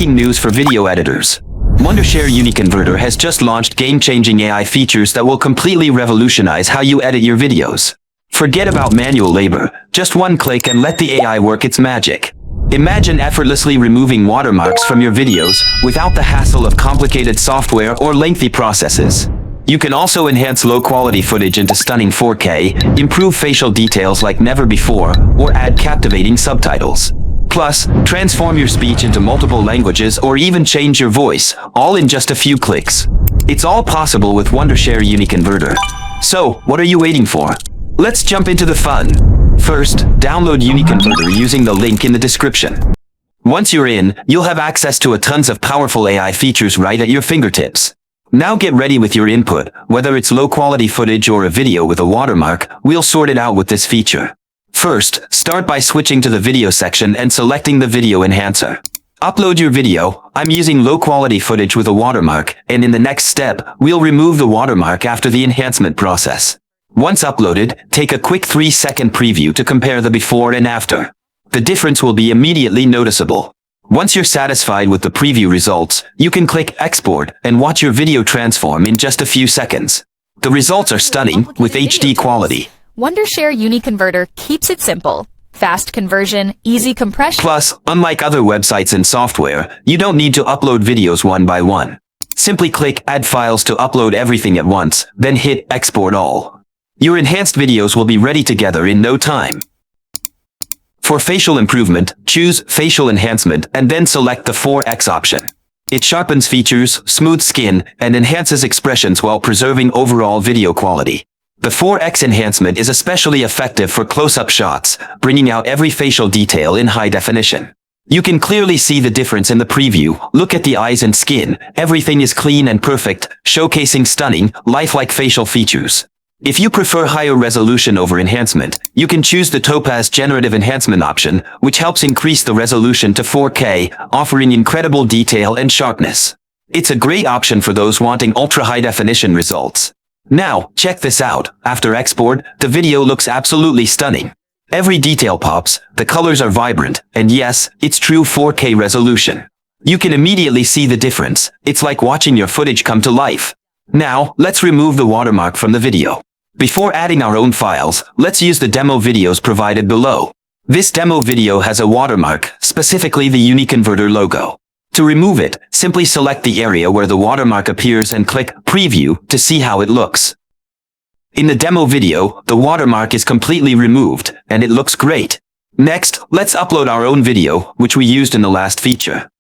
breaking news for video editors. Wondershare UniConverter has just launched game-changing AI features that will completely revolutionize how you edit your videos. Forget about manual labor, just one click and let the AI work its magic. Imagine effortlessly removing watermarks from your videos without the hassle of complicated software or lengthy processes. You can also enhance low-quality footage into stunning 4K, improve facial details like never before, or add captivating subtitles. Plus, transform your speech into multiple languages or even change your voice, all in just a few clicks. It's all possible with Wondershare UniConverter. So, what are you waiting for? Let's jump into the fun. First, download UniConverter using the link in the description. Once you're in, you'll have access to tons of powerful AI features right at your fingertips. Now get ready with your input, whether it's low-quality footage or a video with a watermark, we'll sort it out with this feature. First, start by switching to the video section and selecting the video enhancer. Upload your video. I'm using low-quality footage with a watermark, and in the next step, we'll remove the watermark after the enhancement process. Once uploaded, take a quick 3-second preview to compare the before and after. The difference will be immediately noticeable. Once you're satisfied with the preview results, you can click Export and watch your video transform in just a few seconds. The results are stunning, with HD quality. Wondershare UniConverter keeps it simple. Fast conversion, easy compression. Plus, unlike other websites and software, you don't need to upload videos one by one. Simply click Add Files to upload everything at once, then hit Export All. Your enhanced videos will be ready together in no time. For facial improvement, choose Facial Enhancement and then select the 4X option. It sharpens features, smooths skin, and enhances expressions while preserving overall video quality. The 4X enhancement is especially effective for close-up shots, bringing out every facial detail in high definition. You can clearly see the difference in the preview. Look at the eyes and skin. Everything is clean and perfect, showcasing stunning, lifelike facial features. If you prefer higher resolution over enhancement, you can choose the Topaz Generative Enhancement option, which helps increase the resolution to 4K, offering incredible detail and sharpness. It's a great option for those wanting ultra-high definition results. Now, check this out. After export, the video looks absolutely stunning. Every detail pops, the colors are vibrant, and yes, it's true 4K resolution. You can immediately see the difference. It's like watching your footage come to life. Now, let's remove the watermark from the video. Before adding our own files, let's use the demo videos provided below. This demo video has a watermark, specifically the UniConverter logo. To remove it, simply select the area where the watermark appears and click Preview to see how it looks. In the demo video, the watermark is completely removed, and it looks great. Next, let's upload our own video, which we used in the last feature.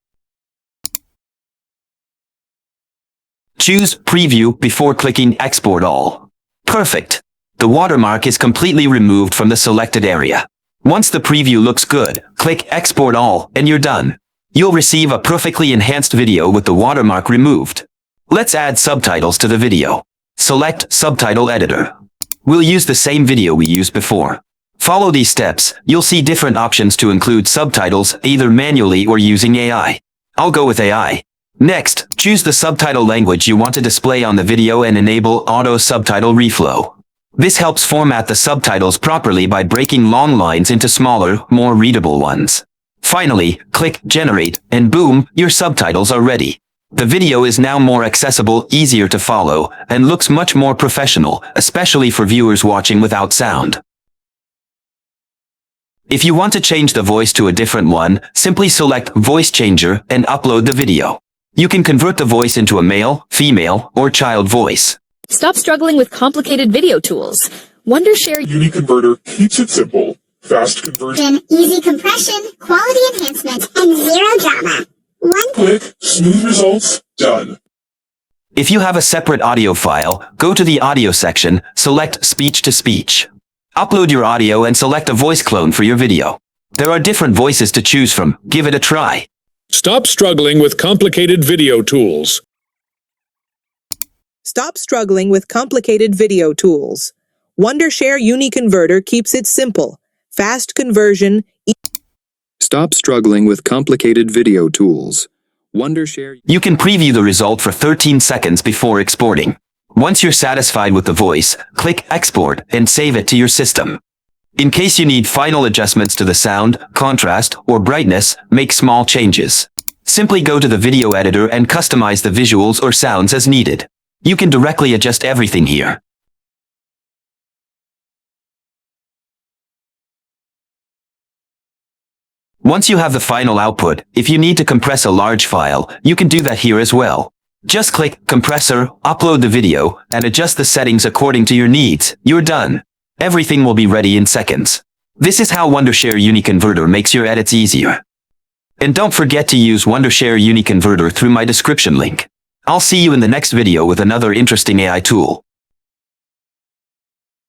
Choose Preview before clicking Export All. Perfect. The watermark is completely removed from the selected area. Once the preview looks good, click Export All and you're done. You'll receive a perfectly enhanced video with the watermark removed. Let's add subtitles to the video. Select Subtitle Editor. We'll use the same video we used before. Follow these steps. You'll see different options to include subtitles, either manually or using AI. I'll go with AI. Next, choose the subtitle language you want to display on the video and enable Auto Subtitle Reflow. This helps format the subtitles properly by breaking long lines into smaller, more readable ones. Finally, click Generate, and boom, your subtitles are ready. The video is now more accessible, easier to follow, and looks much more professional, especially for viewers watching without sound. If you want to change the voice to a different one, simply select Voice Changer and upload the video. You can convert the voice into a male, female, or child voice. Stop struggling with complicated video tools. Wondershare UniConverter keeps it simple. Fast conversion, easy compression, quality enhancement, and zero drama. One click, smooth results, done. If you have a separate audio file, go to the audio section, select Speech to Speech. Upload your audio and select a voice clone for your video. There are different voices to choose from. Give it a try. Stop struggling with complicated video tools. Stop struggling with complicated video tools. Wondershare UniConverter keeps it simple. Fast conversion. Stop struggling with complicated video tools. Wondershare. You can preview the result for 13 seconds before exporting. Once you're satisfied with the voice, click Export and save it to your system. In case you need final adjustments to the sound, contrast, or brightness, make small changes. Simply go to the video editor and customize the visuals or sounds as needed. You can directly adjust everything here. Once you have the final output, if you need to compress a large file, you can do that here as well. Just click Compressor, upload the video, and adjust the settings according to your needs. You're done. Everything will be ready in seconds. This is how Wondershare UniConverter makes your edits easier. And don't forget to use Wondershare UniConverter through my description link. I'll see you in the next video with another interesting AI tool.